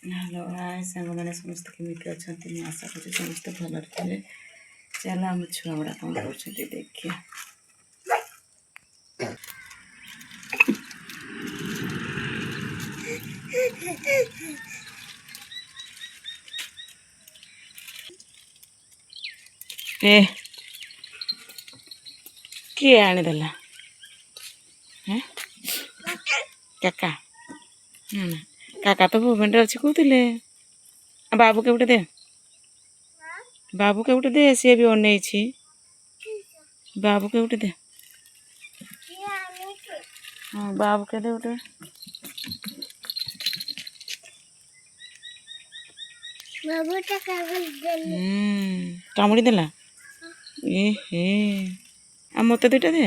Hello hi सांग मैंने समस्त केमिति अच्छा मैं आशा कर समस्त भल थे। चल आम छुआ गुड़ा कौन कर देखिए। ए किए आनीदेला काका काका तो भुवन अच्छी कहते बाबू के दे बाबू के दे सी भी अन बाबू के दे हाँ बाबू के दे गोटे कामुड़ी देला ए हे आ मत दुईटा दे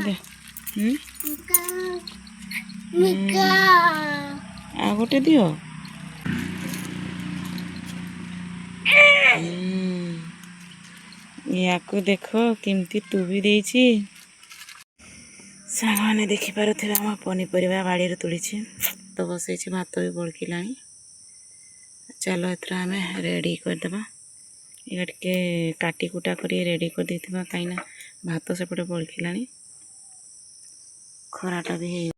दे आ गोटे दियो या देख केमती तू भी देछि सांग मैंने देखिपे आम पनीपरिया बाड़ी तोड़ी तो बसई भात भी बड़किला। चलो एथर आम रेडी करदे ये काटी कुटा कर रेडी कर देथिबा कहीं भात सेपटे बड़किला खराटा भी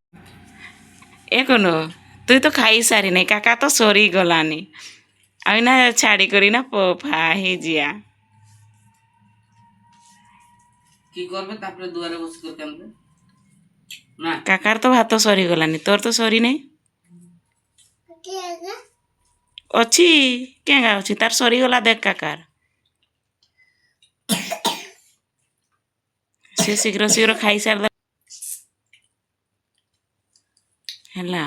ए कौन तु तो खाई सारी नहीं काका तो सरी गलानी आना छाड़ी करी ना पोफा ही जिया की करबे तापरे दुआरे बस करते ना काकार तो भात सरी गलानी तोर तो सरी नहीं अच्छी क्या अच्छी तार सरी गला देख काकार से शीघ्र शीघ्र खाई सार हैला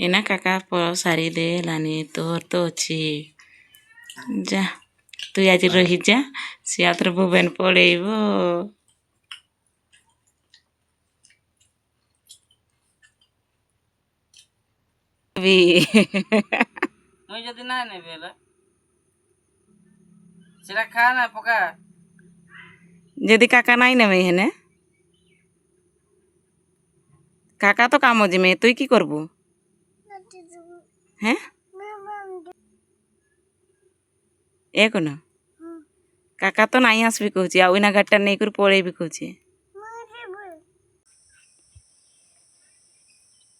एना काका सारी दे लानी तोर तो अच्छी जा तु आज रही जा सी आथर भुवन पड़ेब जदि ना नेबे सेटा खा ना पका जदि काका नाई नेबे हेने काका तो काम जिमे तुई की करबू हैं ए कोन काका तो नाई आसबी कहूँ आना गाड़ीटा नहीं कर पड़े भी कहूँ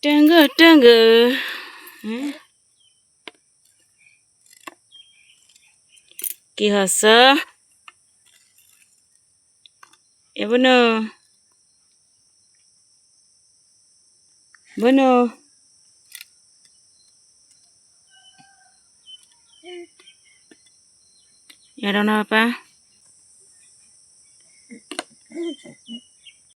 टंग टंग कि हस ए बनो बनो यार ना पापा